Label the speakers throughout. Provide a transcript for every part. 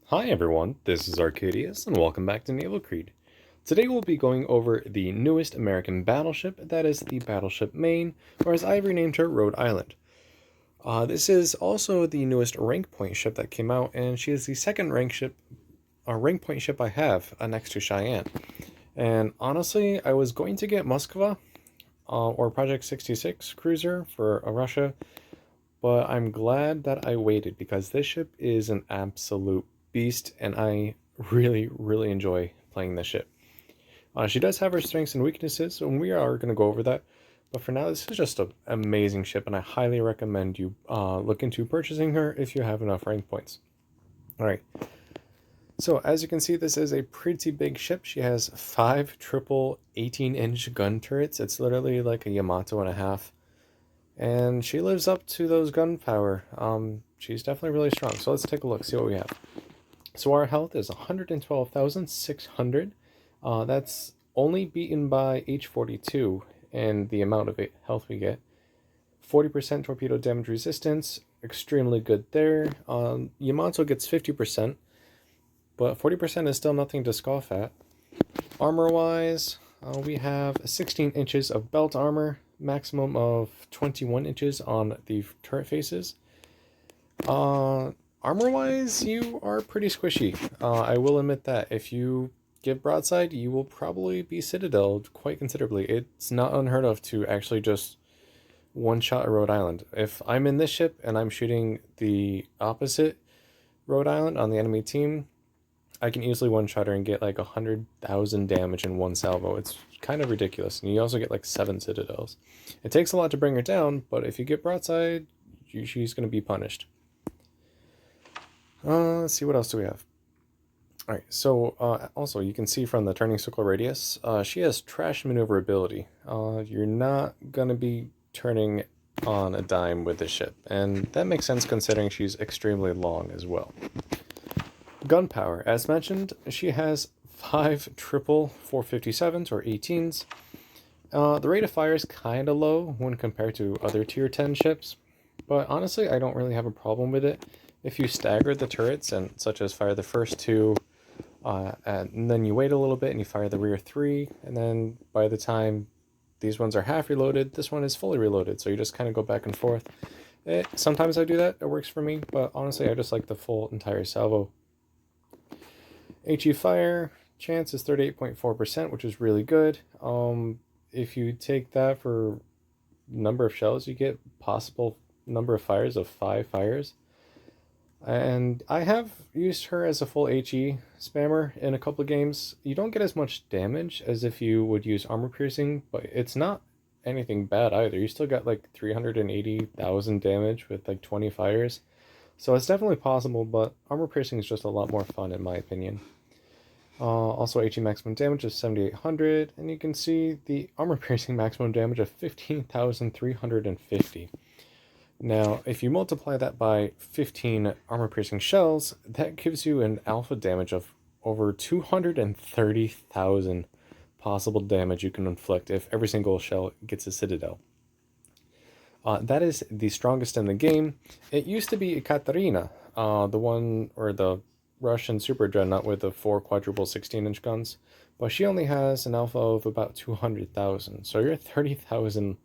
Speaker 1: Hi everyone, this is Arcadius and welcome back to Naval Creed. Today we'll be going over the newest American battleship, that is the battleship Maine, or as I've renamed her, Rhode Island. This is also the newest rank point ship that came out, and she is the second rank point ship I have next to Cheyenne. And honestly, I was going to get Moskva or Project 66 cruiser for Russia, but I'm glad that I waited because this ship is an absolute beast, and I really enjoy playing this ship. She does have her strengths and weaknesses, and we are going to go over that. But for now, this is just an amazing ship, and I highly recommend you look into purchasing her if you have enough rank points. Alright, so as you can see, this is a pretty big ship. She has 5 triple 18-inch gun turrets. It's literally like a Yamato and a half. And she lives up to those gunpowder. She's definitely really strong. So let's take a look, see what we have. So our health is 112,600. That's only beaten by H-42 and the amount of health we get. 40% torpedo damage resistance, extremely good there. Yamato gets 50%, but 40% is still nothing to scoff at. Armor-wise, we have 16 inches of belt armor, maximum of 21 inches on the turret faces. Armor-wise, you are pretty squishy. I will admit that. If you give broadside, you will probably be citadeled quite considerably. It's not unheard of to actually just one-shot a Rhode Island. If I'm in this ship and I'm shooting the opposite Rhode Island on the enemy team, I can easily one-shot her and get like 100,000 damage in one salvo. It's kind of ridiculous. And you also get like 7 citadels. It takes a lot to bring her down, but if you get broadside, she's going to be punished. Let's see, what else do we have? Alright, so also you can see from the turning circle radius, she has trash maneuverability. You're not going to be turning on a dime with this ship, and that makes sense considering she's extremely long as well. Gunpowder, as mentioned, she has 5 triple 457s or 18s. The rate of fire is kind of low when compared to other tier 10 ships, but honestly I don't really have a problem with it. If you stagger the turrets, and such as fire the first 2, and then you wait a little bit and you fire the rear 3, and then by the time these ones are half reloaded, this one is fully reloaded, so you just kind of go back and forth. Sometimes I do that, it works for me, but honestly I just like the full entire salvo. HE fire chance is 38.4%, which is really good. If you take that for number of shells, you get possible number of fires of 5 fires. And I have used her as a full HE spammer in a couple of games. You don't get as much damage as if you would use armor piercing, but it's not anything bad either. You still got like 380,000 damage with like 20 fires. So it's definitely possible, but armor piercing is just a lot more fun in my opinion. Also, HE maximum damage is 7,800, and you can see the armor piercing maximum damage of 15,350. Now, if you multiply that by 15 armor piercing shells, that gives you an alpha damage of over 230,000 possible damage you can inflict if every single shell gets a citadel. That is the strongest in the game. It used to be Ekaterina, the one, or the Russian super dreadnought with the 4 quadruple 16-inch guns, but she only has an alpha of about 200,000, so you're 30,000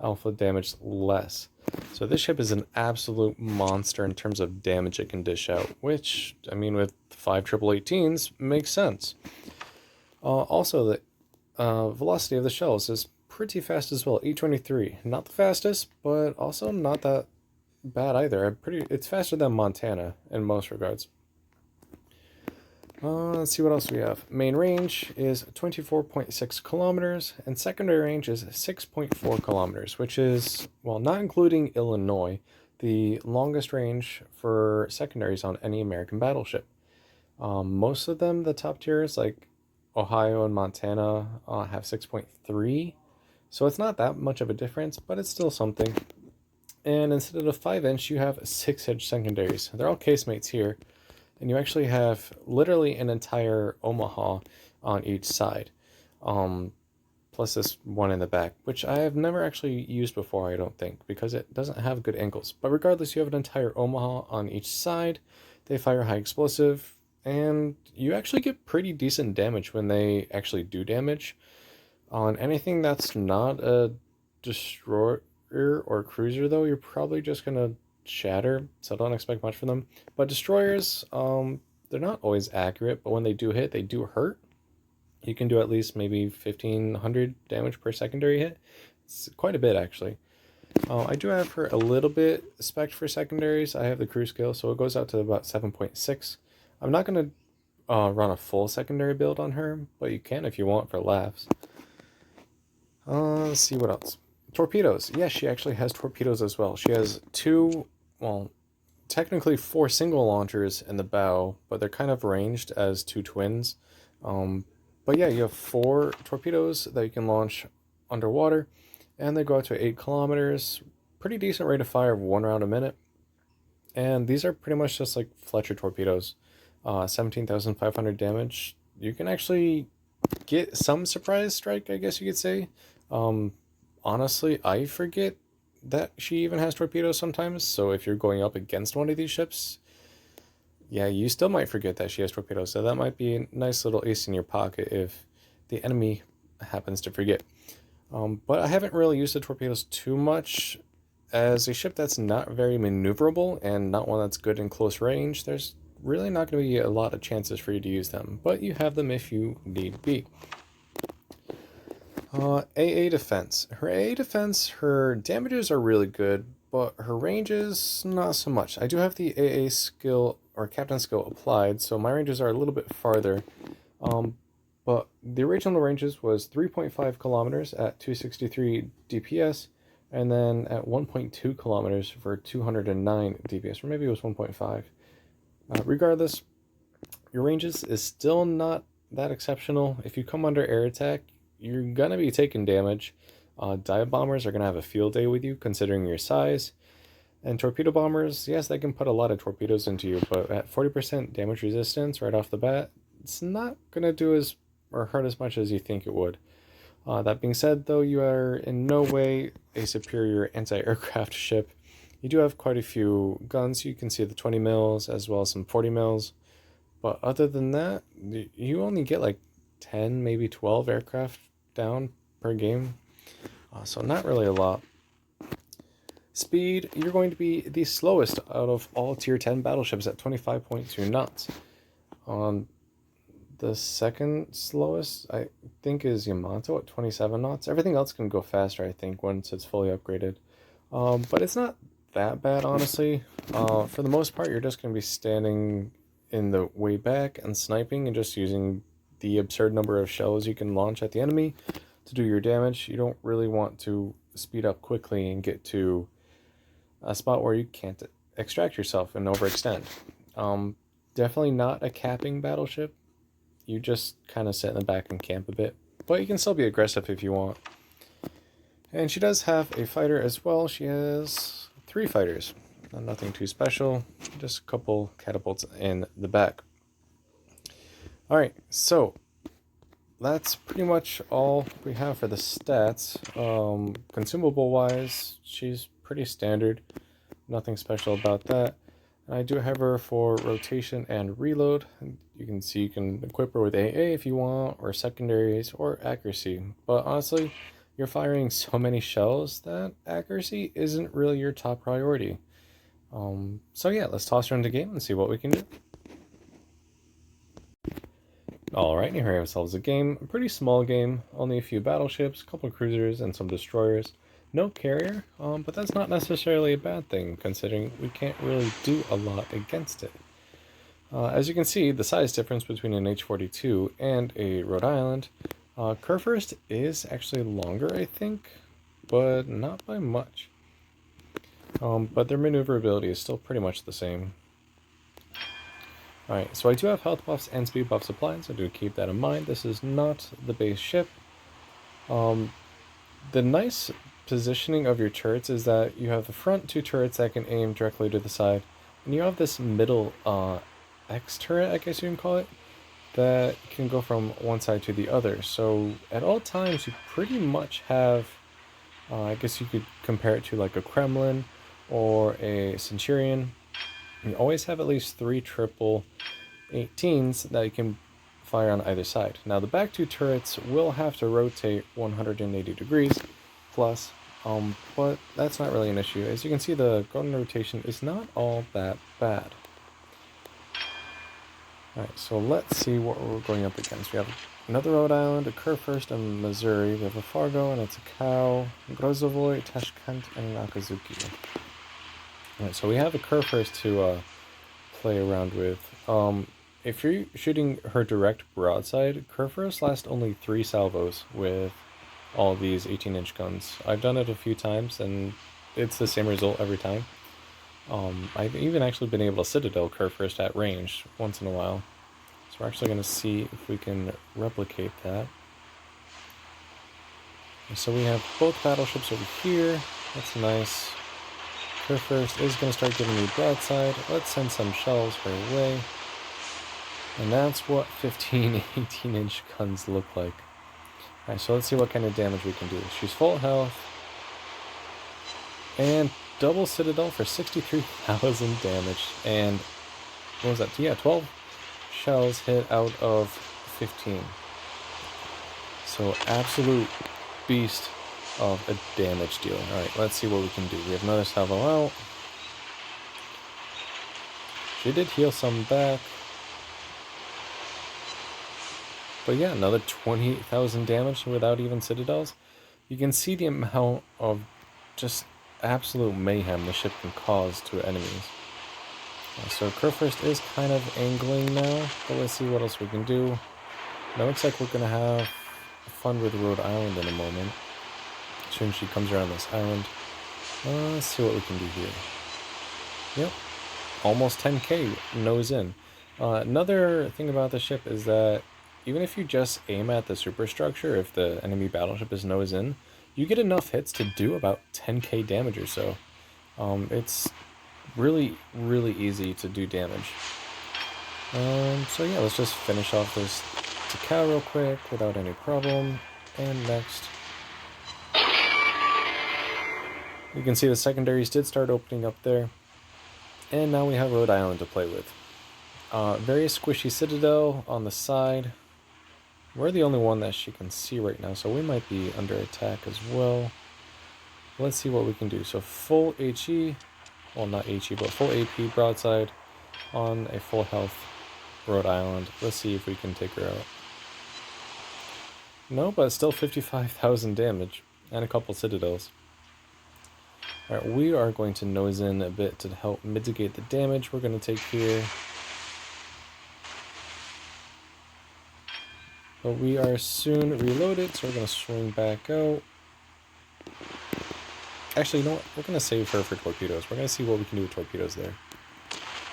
Speaker 1: alpha damage less. So this ship is an absolute monster in terms of damage it can dish out, which, I mean, with 5 triple 18s, makes sense. Also, the velocity of the shells is pretty fast as well, 823. Not the fastest, but also not that bad either. It's faster than Montana in most regards. Let's see what else we have. Main range is 24.6 kilometers, and secondary range is 6.4 kilometers, which is, well, not including Illinois, the longest range for secondaries on any American battleship. Most of them, the top tiers, like Ohio and Montana, have 6.3, so it's not that much of a difference, but it's still something. And instead of 5-inch, you have 6-inch secondaries. They're all casemates here. And you actually have literally an entire Omaha on each side, plus this one in the back, which I have never actually used before, I don't think, because it doesn't have good angles. But regardless, you have an entire Omaha on each side. They fire high explosive, and you actually get pretty decent damage when they actually do damage. On anything that's not a destroyer or cruiser, though, you're probably just gonna shatter, so don't expect much from them. But destroyers, they're not always accurate, but when they do hit, they do hurt. You can do at least maybe 1500 damage per secondary hit. It's quite a bit, actually. I do have her a little bit spec'd for secondaries. I have the crew skill, so it goes out to about 7.6. I'm not going to run a full secondary build on her, but you can if you want for laughs. Let's see what else. Torpedoes. Yes, she actually has torpedoes as well. She has two, well, technically 4 single launchers in the bow, but they're kind of ranged as 2 twins. But yeah, you have 4 torpedoes that you can launch underwater, and they go out to 8 kilometers. Pretty decent rate of fire of 1 round a minute. And these are pretty much just like Fletcher torpedoes. 17,500 damage. You can actually get some surprise strike, I guess you could say. Honestly, I forget that she even has torpedoes sometimes, so if you're going up against one of these ships, yeah, you still might forget that she has torpedoes, so that might be a nice little ace in your pocket if the enemy happens to forget. But I haven't really used the torpedoes too much. As a ship that's not very maneuverable and not one that's good in close range, there's really not going to be a lot of chances for you to use them, but you have them if you need be. Aaa Defense. Her Aaa Defense, her damages are really good, but her ranges, not so much. I do have the AA skill, or Captain skill applied, so my ranges are a little bit farther. But the original ranges was 3.5 kilometers at 263 DPS, and then at 1.2 kilometers for 209 DPS, or maybe it was 1.5. Regardless, your ranges is still not that exceptional. If you come under air attack, you're gonna be taking damage. Dive bombers are gonna have a field day with you, considering your size. And torpedo bombers, yes, they can put a lot of torpedoes into you, but at 40% damage resistance right off the bat, it's not gonna do as or hurt as much as you think it would. That being said, though, you are in no way a superior anti-aircraft ship. You do have quite a few guns. You can see the 20 mils as well as some 40 mils. But other than that, you only get like 10, maybe 12 aircraft down per game. So not really a lot. Speed, you're going to be the slowest out of all tier 10 battleships at 25.2 knots. The second slowest, I think, is Yamato at 27 knots. Everything else can go faster, I think, once it's fully upgraded. But it's not that bad, honestly. For the most part, you're just going to be standing in the way back and sniping and just using the absurd number of shells you can launch at the enemy to do your damage. You don't really want to speed up quickly and get to a spot where you can't extract yourself and overextend. Definitely not a capping battleship. You just kind of sit in the back and camp a bit, but you can still be aggressive if you want. And she does have a fighter as well. She has 3 fighters. Nothing too special, just a couple catapults in the back. Alright, so that's pretty much all we have for the stats. Consumable wise, she's pretty standard. Nothing special about that. And I do have her for rotation and reload. You can see you can equip her with AA if you want, or secondaries, or accuracy. But honestly, you're firing so many shells that accuracy isn't really your top priority. So yeah, let's toss her into game and see what we can do. Alright, here we have ourselves a game. A pretty small game, only a few battleships, a couple cruisers, and some destroyers. No carrier, but that's not necessarily a bad thing, considering we can't really do a lot against it. As you can see, the size difference between an H-42 and a Rhode Island, Kurfürst is actually longer, I think, but not by much. But their maneuverability is still pretty much the same. Alright, so I do have health buffs and speed buffs applied, so do keep that in mind. This is not the base ship. The nice positioning of your turrets is that you have the front 2 turrets that can aim directly to the side, and you have this middle X turret, I guess you can call it, that can go from one side to the other. So at all times you pretty much have, I guess you could compare it to like a Kremlin or a Centurion. You always have at least 3 triple 18s that you can fire on either side. Now the back two turrets will have to rotate 180 degrees plus, but that's not really an issue. As you can see, the golden rotation is not all that bad. Alright, so let's see what we're going up against. We have another Rhode Island, a Kurfürst, and Missouri. We have a Fargo, and it's a Cow, Grozovoy, Tashkent, and an Akazuki. Alright, so we have a Kurfürst to play around with. If you're shooting her direct broadside, Kurfürst lasts only 3 salvos with all these 18-inch guns. I've done it a few times, and it's the same result every time. I've even actually been able to Citadel Kurfürst at range once in a while. So we're actually going to see if we can replicate that. So we have both battleships over here. That's nice. Kurfürst is going to start giving me broadside. Let's send some shells her way. And that's what 15 18-inch guns look like. Alright, so let's see what kind of damage we can do. She's full health. And double Citadel for 63,000 damage. And what was that? Yeah, 12 shells hit out of 15. So absolute beast of a damage deal. Alright, let's see what we can do. We have another salvo out. She did heal some back. But yeah, another 28,000 damage without even Citadels. You can see the amount of just absolute mayhem the ship can cause to enemies. So Kurfürst is kind of angling now, but let's see what else we can do. Now it looks like we're going to have fun with Rhode Island in a moment. As soon as she comes around this island. Let's see what we can do here. Yep, almost 10k nose in. Another thing about the ship is that even if you just aim at the superstructure, if the enemy battleship is nose in, you get enough hits to do about 10k damage or so. It's really, really easy to do damage. So yeah, let's just finish off this Takao real quick without any problem. And next. You can see the secondaries did start opening up there. And now we have Rhode Island to play with. Very squishy Citadel on the side. We're the only one that she can see right now, so we might be under attack as well. Let's see what we can do. So full HE, well not HE, but full AP broadside on a full health Rhode Island. Let's see if we can take her out. No, but still 55,000 damage and a couple Citadels. Alright, we are going to nose in a bit to help mitigate the damage we're going to take here. But we are soon reloaded, so we're going to swing back out. Actually, you know what? We're going to save her for torpedoes. We're going to see what we can do with torpedoes there.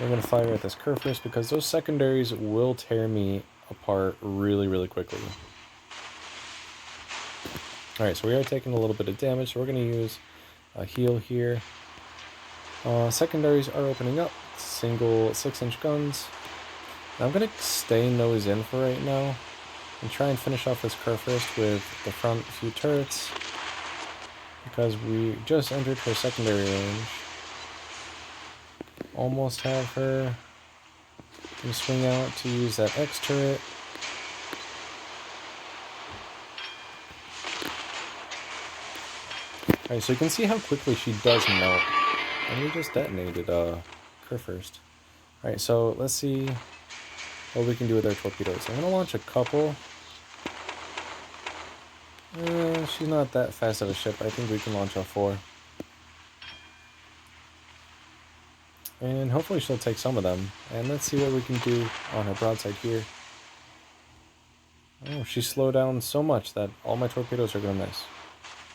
Speaker 1: We're going to fire at this Kurfürst because those secondaries will tear me apart really, really quickly. Alright, so we are taking a little bit of damage, so we're going to use a heal here. Secondaries are opening up. Single 6-inch guns. Now I'm going to stay nose in for right now. And try and finish off this Kurfürst with the front few turrets. Because we just entered her secondary range. Almost have her. Gonna swing out to use that X turret. Alright, so you can see how quickly she does melt. And we just detonated Kurfürst. Alright, so let's see what we can do with our torpedoes. I'm going to launch a couple. She's not that fast of a ship. I think we can launch all 4. And hopefully she'll take some of them. And let's see what we can do on her broadside here. Oh, she slowed down so much that all my torpedoes are going to miss.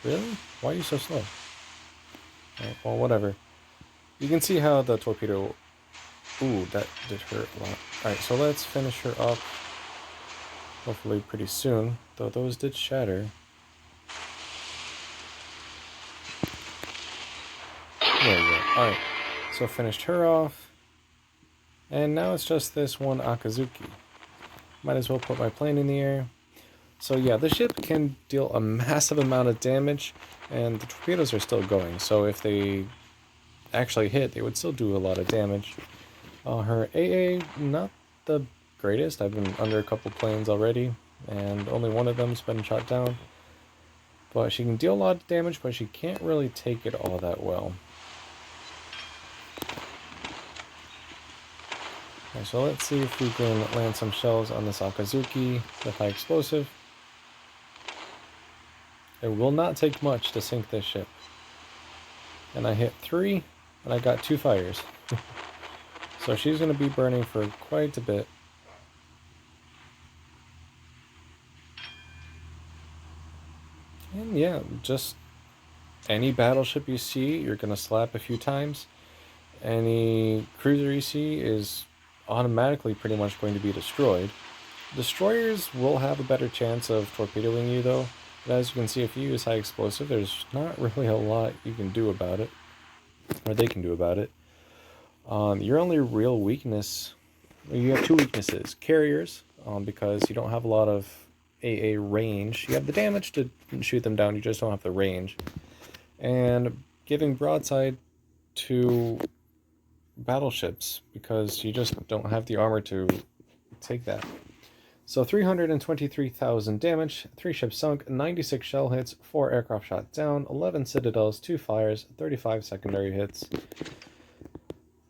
Speaker 1: Really? Why are you so slow? Alright, well, whatever. You can see how the torpedo... Ooh, that did hurt a lot. Alright, so let's finish her up. Hopefully pretty soon. Though those did shatter. There we go. Alright, so finished her off. And now it's just this one Akazuki. Might as well put my plane in the air. So yeah, the ship can deal a massive amount of damage, and the torpedoes are still going. So if they actually hit, they would still do a lot of damage. Her AA, not the greatest. I've been under a couple planes already, and only one of them's been shot down. But she can deal a lot of damage, but she can't really take it all that well. Okay, so let's see if we can land some shells on this Akazuki with high explosive. It will not take much to sink this ship. And I hit 3, and I got 2 fires. So she's going to be burning for quite a bit. And yeah, just any battleship you see, you're going to slap a few times. Any cruiser you see is automatically pretty much going to be destroyed. Destroyers will have a better chance of torpedoing you though. But as you can see, if you use high explosive, there's not really a lot you can do about it. Or they can do about it. Your only real weakness, you have 2 weaknesses. Carriers, because you don't have a lot of AA range. You have the damage to shoot them down, you just don't have the range. And giving broadside to battleships, because you just don't have the armor to take that. So 323,000 damage, 3 ships sunk, 96 shell hits, 4 aircraft shot down, 11 citadels, 2 fires, 35 secondary hits.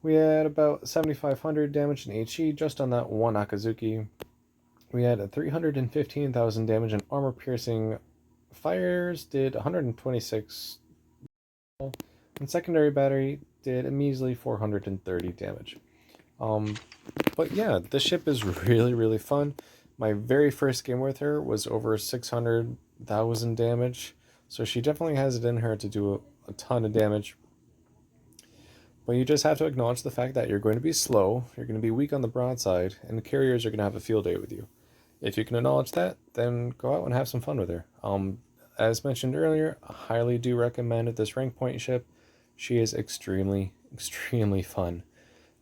Speaker 1: We had about 7,500 damage in HE just on that one Akazuki. We had 315,000 damage in armor-piercing fires, did 126, and secondary battery did a measly 430 damage. But yeah, this ship is really fun. My very first game with her was over 600,000 damage, so she definitely has it in her to do a ton of damage. But you just have to acknowledge the fact that you're going to be slow, you're going to be weak on the broadside, and the carriers are going to have a field day with you. If you can acknowledge that, then go out and have some fun with her. As mentioned earlier, I highly do recommend this rank point ship. She is extremely fun.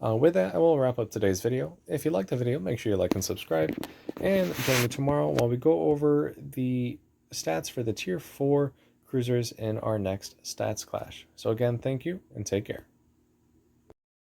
Speaker 1: With that, I will wrap up today's video. If you liked the video, make sure you like and subscribe. And join me tomorrow while we go over the stats for the Tier 4 cruisers in our next stats clash. So again, thank you and take care.